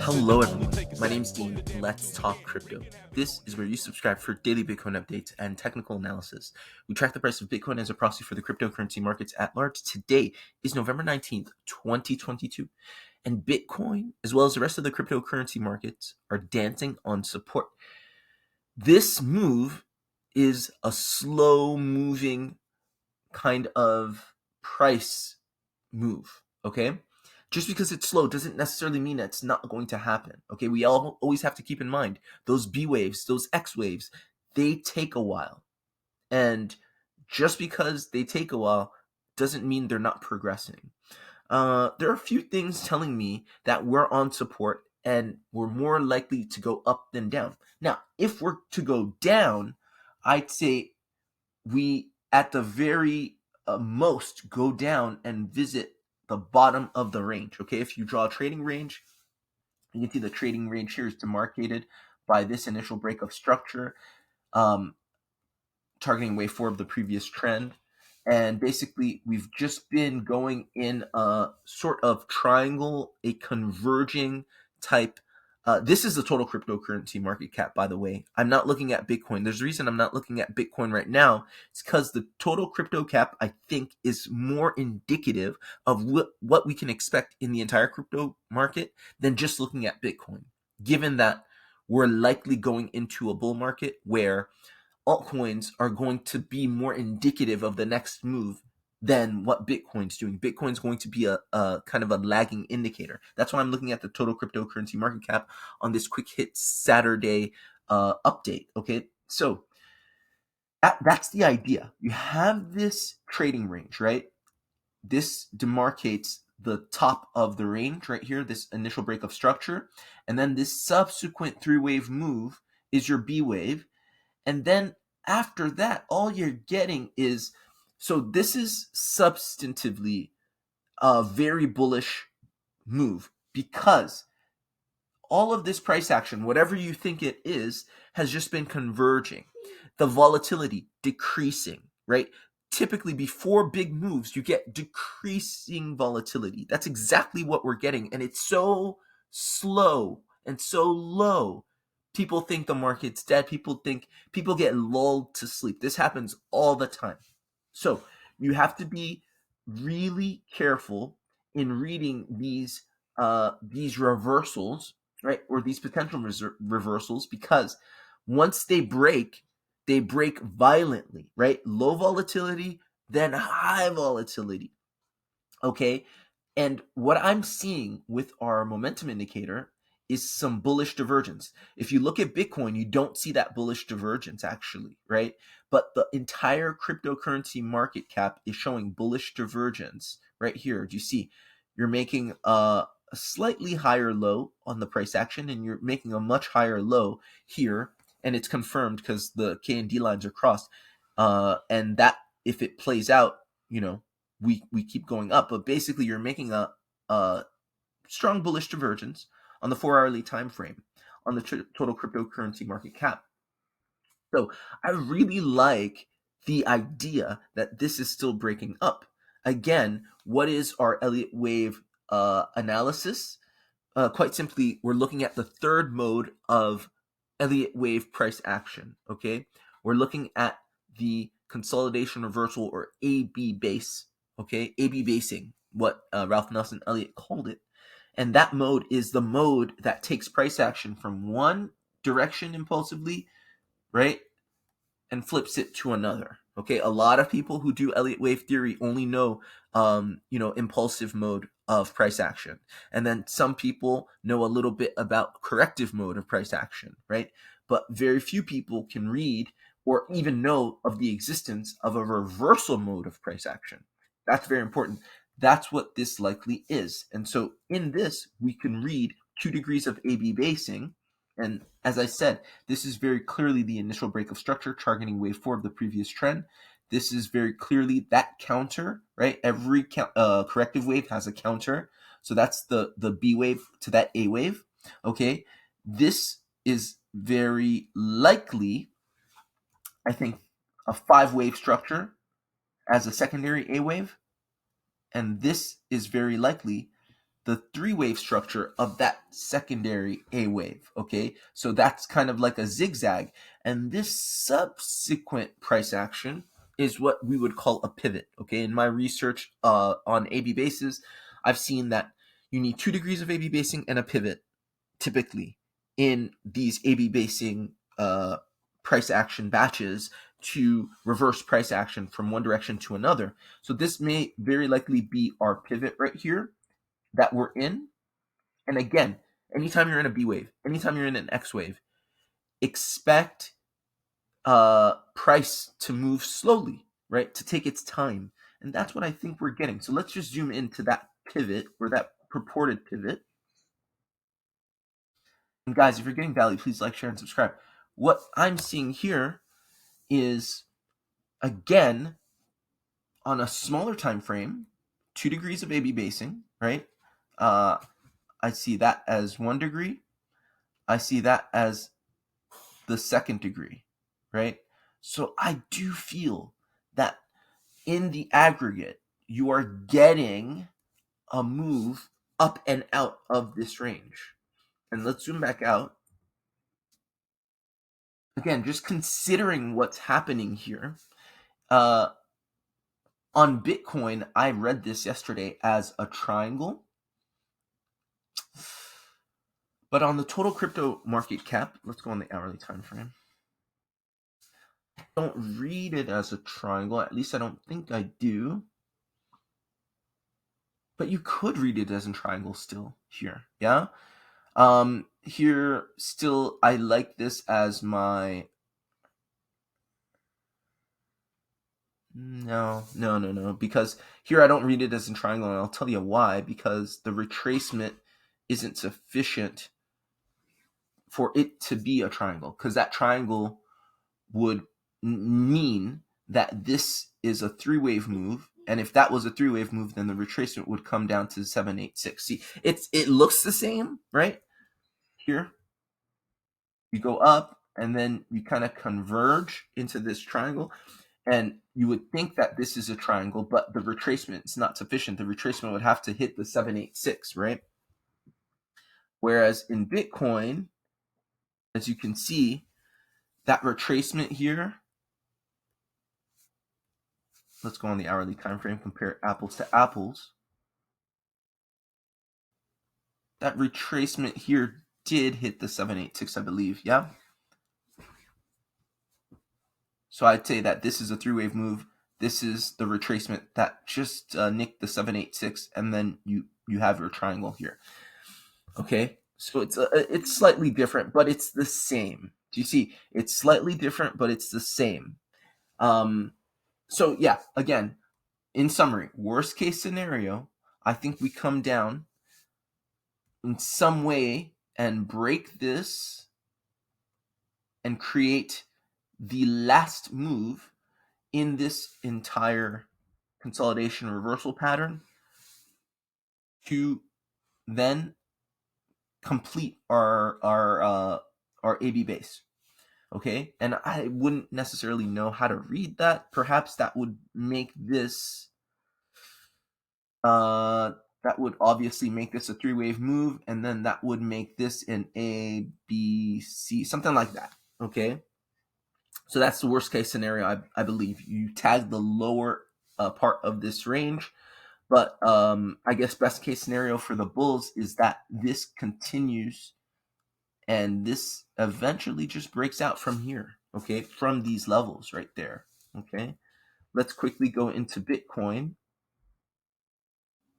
Hello everyone, my name's Dean. Let's talk crypto. This is where you subscribe for daily Bitcoin updates and technical analysis. We track the price of Bitcoin as a proxy for the cryptocurrency markets at large. Today is November 19th, 2022, and Bitcoin, as well as the rest of the cryptocurrency markets, are dancing on support. This move is a slow moving kind of price move, okay? Just because it's slow doesn't necessarily mean that it's not going to happen, okay? We always have to keep in mind those B waves, those X waves, they take a while. And just because they take a while doesn't mean they're not progressing. There are a few things telling me that we're on support and we're more likely to go up than down. Now, if we're to go down, I'd say we at the very most go down and visit the bottom of the range. Okay, if you draw a trading range, you can see the trading range here is demarcated by this initial break of structure, targeting wave 4 of the previous trend. And basically, we've just been going in a sort of triangle, a converging type. This is the total cryptocurrency market cap, by the way. I'm not looking at Bitcoin. There's a reason I'm not looking at Bitcoin right now. It's because the total crypto cap, I think, is more indicative of what we can expect in the entire crypto market than just looking at Bitcoin, given that we're likely going into a bull market where altcoins are going to be more indicative of the next move than what Bitcoin's doing. Bitcoin's going to be a kind of a lagging indicator. That's why I'm looking at the total cryptocurrency market cap on this quick hit Saturday update. Okay, so that's the idea. You have this trading range, right? This demarcates the top of the range right here, this initial break of structure, and then this subsequent three-wave move is your B wave. And then after that, all you're getting is, so this is substantively a very bullish move because all of this price action, whatever you think it is, has just been converging. The volatility decreasing, right? Typically before big moves, you get decreasing volatility. That's exactly what we're getting. And it's so slow and so low. People think the market's dead. People get lulled to sleep. This happens all the time. So you have to be really careful in reading these reversals, right, or these potential reversals, because once they break violently, right? Low volatility, then high volatility. Okay, and what I'm seeing with our momentum indicator is some bullish divergence. If you look at Bitcoin, you don't see that bullish divergence actually, right? But the entire cryptocurrency market cap is showing bullish divergence right here. Do you see? You're making a slightly higher low on the price action, and you're making a much higher low here, and it's confirmed because the K and D lines are crossed. And that, if it plays out, we keep going up. But basically, you're making a strong bullish divergence on the 4-hourly time frame on the total cryptocurrency market cap. So I really like the idea that this is still breaking up. Again, what is our Elliott wave analysis? Quite simply, we're looking at the third mode of Elliott wave price action. Okay, we're looking at the consolidation reversal, or AB base. Okay, AB basing, what Ralph Nelson Elliott called it. And that mode is the mode that takes price action from one direction impulsively, right, and flips it to another. Okay, a lot of people who do Elliott wave theory only know, impulsive mode of price action, and then some people know a little bit about corrective mode of price action, right? But very few people can read or even know of the existence of a reversal mode of price action. That's very important. That's what this likely is. And so in this, we can read 2 degrees of AB basing. And as I said, this is very clearly the initial break of structure targeting wave 4 of the previous trend. This is very clearly that counter, right? Every corrective wave has a counter. So that's the B wave to that A wave. Okay. This is very likely, I think, a 5-wave structure as a secondary A wave. And this is very likely the three-wave structure of that secondary A wave, okay? So that's kind of like a zigzag. And this subsequent price action is what we would call a pivot, okay? In my research on AB bases, I've seen that you need 2 degrees of AB basing and a pivot, typically, in these AB basing price action batches to reverse price action from one direction to another. So this may very likely be our pivot right here that we're in. And again, anytime you're in a B wave, anytime you're in an X wave, expect price to move slowly, right? To take its time. And that's what I think we're getting. So let's just zoom into that pivot, or that purported pivot. And guys, if you're getting value, please like, share, and subscribe. What I'm seeing here is, again, on a smaller time frame, 2 degrees of AB basing, right? I see that as 1 degree. I see that as the second degree, right? So I do feel that in the aggregate, you are getting a move up and out of this range. And let's zoom back out. Again, just considering what's happening here. On Bitcoin, I read this yesterday as a triangle. But on the total crypto market cap, let's go on the hourly time frame. Don't read it as a triangle. At least I don't think I do. But you could read it as a triangle still here. Yeah. Here still, I like this as my. No, because here I don't read it as a triangle, and I'll tell you why. Because the retracement isn't sufficient for it to be a triangle, because that triangle would mean that this is a three-wave move, and if that was a three-wave move, then the retracement would come down to 786. See, it looks the same, right? Here, you go up, and then you kind of converge into this triangle, and you would think that this is a triangle, but the retracement is not sufficient. The retracement would have to hit the 786, right? Whereas in Bitcoin, as you can see, that retracement here, let's go on the hourly time frame, compare apples to apples. That retracement here did hit the 786, I believe. Yeah. So I'd say that this is a three-wave move. This is the retracement that just nicked the 786, and then you have your triangle here. Okay, so it's slightly different, but it's the same. Do you see? It's slightly different, but it's the same. So yeah, again, in summary, worst case scenario, I think we come down in some way and break this and create the last move in this entire consolidation reversal pattern to then complete our AB base. Okay, and I wouldn't necessarily know how to read that. Perhaps that would make this that would obviously make this a three-wave move, and then that would make this an A, B, C, something like that. Okay, so that's the worst case scenario. I believe you tag the lower part of this range, but I guess best case scenario for the bulls is that this continues and this eventually just breaks out from here, okay, from these levels right there. Okay, let's quickly go into Bitcoin.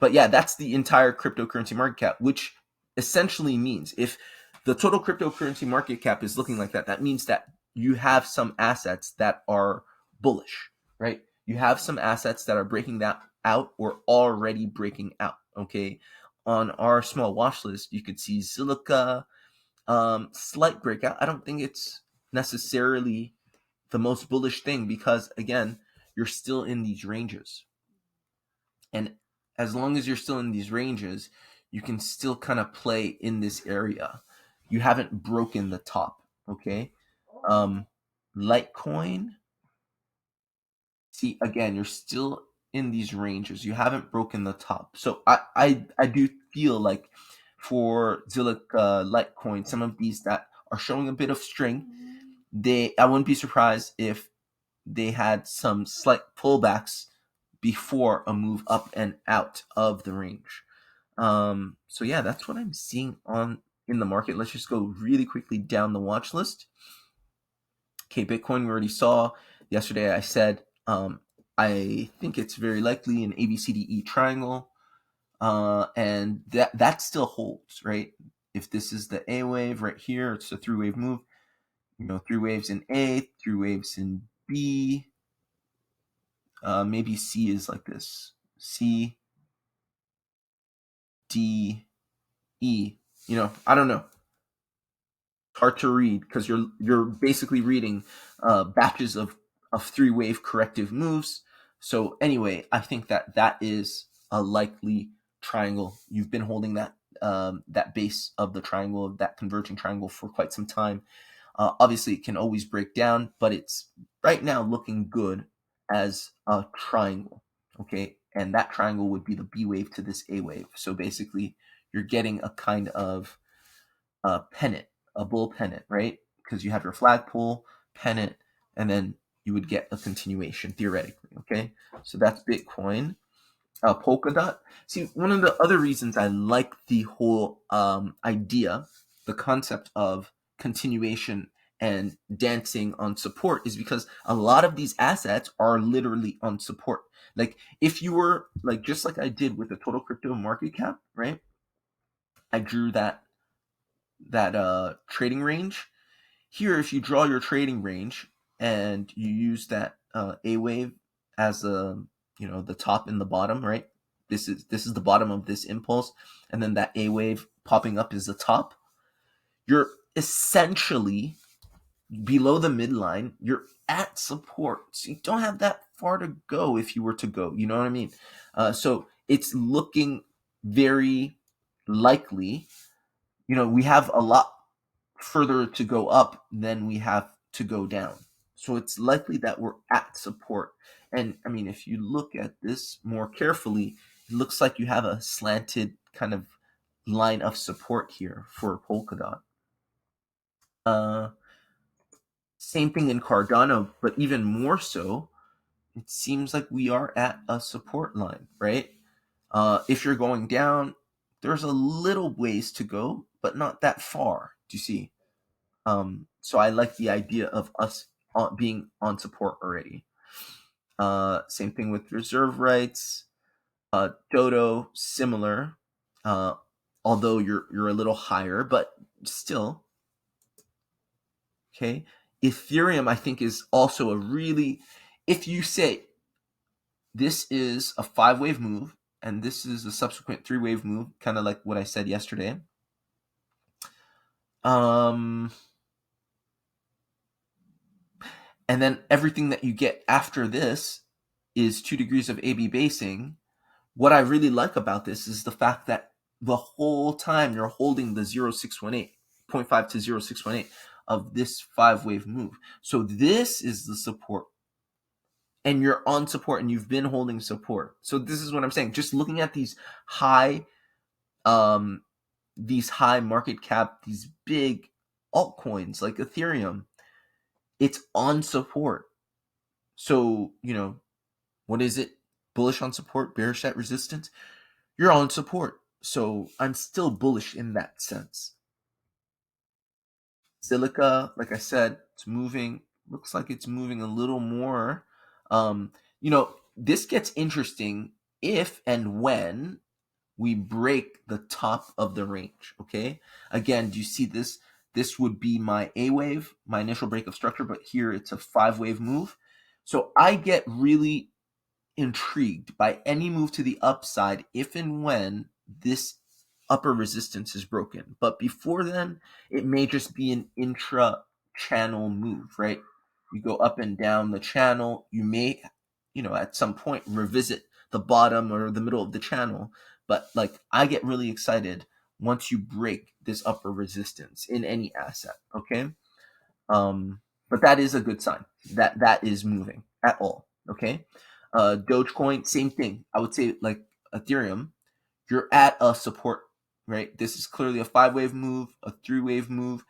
But yeah, that's the entire cryptocurrency market cap, which essentially means if the total cryptocurrency market cap is looking like that, that means that you have some assets that are bullish, right? You have some assets that are breaking that out or already breaking out. Okay, on our small watch list, you could see Silica, slight breakout. I don't think it's necessarily the most bullish thing because, again, you're still in these ranges. And as long as you're still in these ranges, you can still kind of play in this area. You haven't broken the top, okay? Litecoin, see, again, you're still in these ranges. You haven't broken the top. So I do feel like for Zilliq Litecoin, some of these that are showing a bit of strength, I wouldn't be surprised if they had some slight pullbacks before a move up and out of the range. So yeah, that's what I'm seeing in the market. Let's just go really quickly down the watch list. Okay, Bitcoin we already saw. Yesterday I said I think it's very likely an ABCDE triangle, and that still holds, right? If this is the A wave right here, it's a 3-wave move. 3 waves in A, 3 waves in B. Maybe C is like this: C, D, E. I don't know. Hard to read because you're basically reading batches of 3-wave corrective moves. So anyway, I think that is a likely triangle. You've been holding that base of the triangle, of that converging triangle, for quite some time. Obviously, it can always break down, but it's right now looking good as a triangle. Okay, and that triangle would be the B wave to this A wave. So basically, you're getting a kind of pennant, a bull pennant, right? Because you have your flagpole, pennant, and then you would get a continuation theoretically. Okay, so that's Bitcoin. Polkadot. See, one of the other reasons I like the whole idea, the concept of continuation and dancing on support, is because a lot of these assets are literally on support. Like if you were like, just like I did with the total crypto market cap, right? I drew that trading range. Here, if you draw your trading range and you use that A wave as the top and the bottom, right? This is the bottom of this impulse, and then that A wave popping up is the top. You're essentially below the midline. You're at support, so you don't have that far to go if you were to go. You know what I mean? So it's looking very likely. We have a lot further to go up than we have to go down. So it's likely that we're at support. And I mean, if you look at this more carefully, it looks like you have a slanted kind of line of support here for Polkadot. Same thing in Cardano, but even more so, it seems like we are at a support line, right? If you're going down, there's a little ways to go, but not that far. Do you see? So I like the idea of us being on support already. Same thing with reserve rights. Dodo, similar, although you're a little higher, but still. Okay. Ethereum, I think, is also a really, if you say this is a 5-wave move and this is a subsequent 3-wave move, kind of like what I said yesterday. And then everything that you get after this is 2 degrees of AB basing. What I really like about this is the fact that the whole time you're holding the 0.618, 0.5 to 0.618 of this 5-wave move. So this is the support. And you're on support and you've been holding support. So this is what I'm saying. Just looking at these high market cap, these big altcoins like Ethereum, it's on support. So, what is it? Bullish on support, bearish at resistance. You're on support. So I'm still bullish in that sense. Silica, like I said, it's moving. Looks like it's moving a little more. This gets interesting if and when we break the top of the range. Okay. Again, do you see this? This would be my A wave, my initial break of structure, but here it's a 5-wave move. So I get really intrigued by any move to the upside if and when this upper resistance is broken. But before then, it may just be an intra-channel move, right? You go up and down the channel. You may, at some point revisit the bottom or the middle of the channel. But like, I get really excited once you break this upper resistance in any asset, okay? But that is a good sign that is moving at all, okay? Dogecoin, same thing. I would say like Ethereum, you're at a support, right? This is clearly a 5-wave move, a 3-wave move,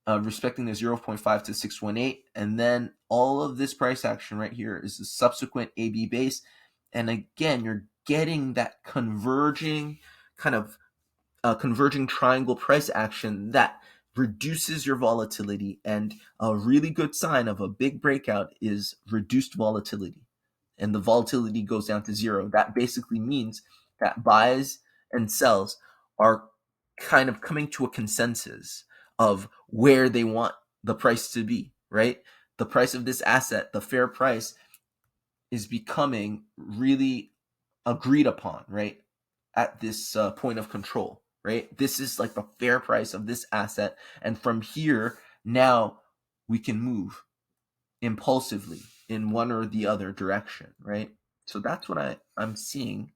respecting the 0.5 to 618, and then all of this price action right here is the subsequent AB base, and again, you're getting that converging kind of converging triangle price action that reduces your volatility. And a really good sign of a big breakout is reduced volatility, and the volatility goes down to zero. That basically means that buys and sells are kind of coming to a consensus of where they want the price to be, right? The price of this asset, the fair price, is becoming really agreed upon, right? At this point of control, right? This is like the fair price of this asset. And from here, now we can move impulsively in one or the other direction, right? So that's what I'm seeing.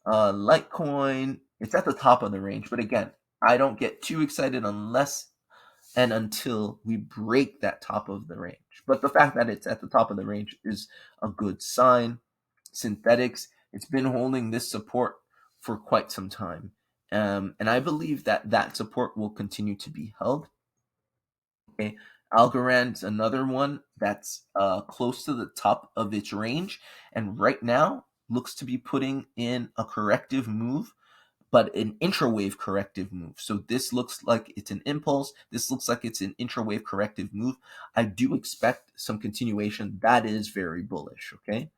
Litecoin, it's at the top of the range, but again, I don't get too excited unless and until we break that top of the range. But the fact that it's at the top of the range is a good sign. Synthetics, it's been holding this support for quite some time. And I believe that that support will continue to be held. Okay. Algorand's another one that's close to the top of its range, and right now looks to be putting in a corrective move, but an intrawave corrective move. So this looks like it's an impulse. This looks like it's an intrawave corrective move. I do expect some continuation. That is very bullish, okay?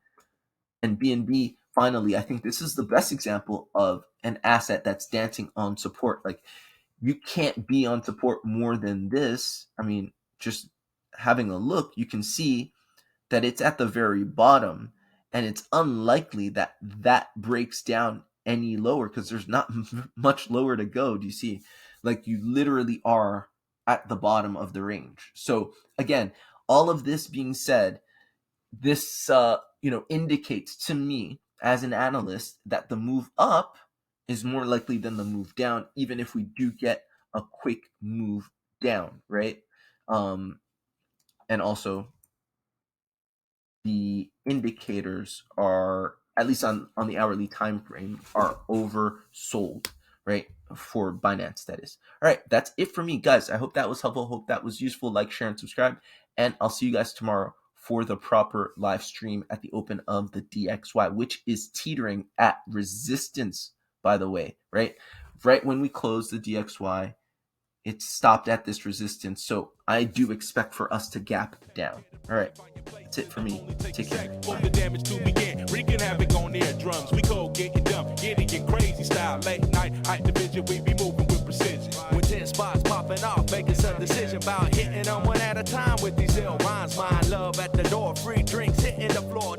And BNB, finally, I think this is the best example of an asset that's dancing on support. Like, you can't be on support more than this. I mean, just having a look, you can see that it's at the very bottom, and it's unlikely that that breaks down any lower because there's not much lower to go. Do you see? Like, you literally are at the bottom of the range. So again, all of this being said, this indicates to me as an analyst that the move up is more likely than the move down, even if we do get a quick move down, right? And also the indicators are, at least on the hourly time frame, are oversold, right? For Binance, that is. All right, that's it for me, guys. I hope that was helpful. Hope that was useful. Like, share, and subscribe. And I'll see you guys tomorrow for the proper live stream at the open of the DXY, which is teetering at resistance, by the way, right? Right when we close the DXY, it stopped at this resistance. So I do expect for us to gap down. All right, that's it for me. Take care. The damage to begin, wreaking havoc on their drums. We cold, getting dumb, getting crazy style. Late night, high division, we be moving with precision. With 10 spots popping off, making some decision about hitting them one at a time with these ill rhymes. My love at the door, free drinks hitting the floor.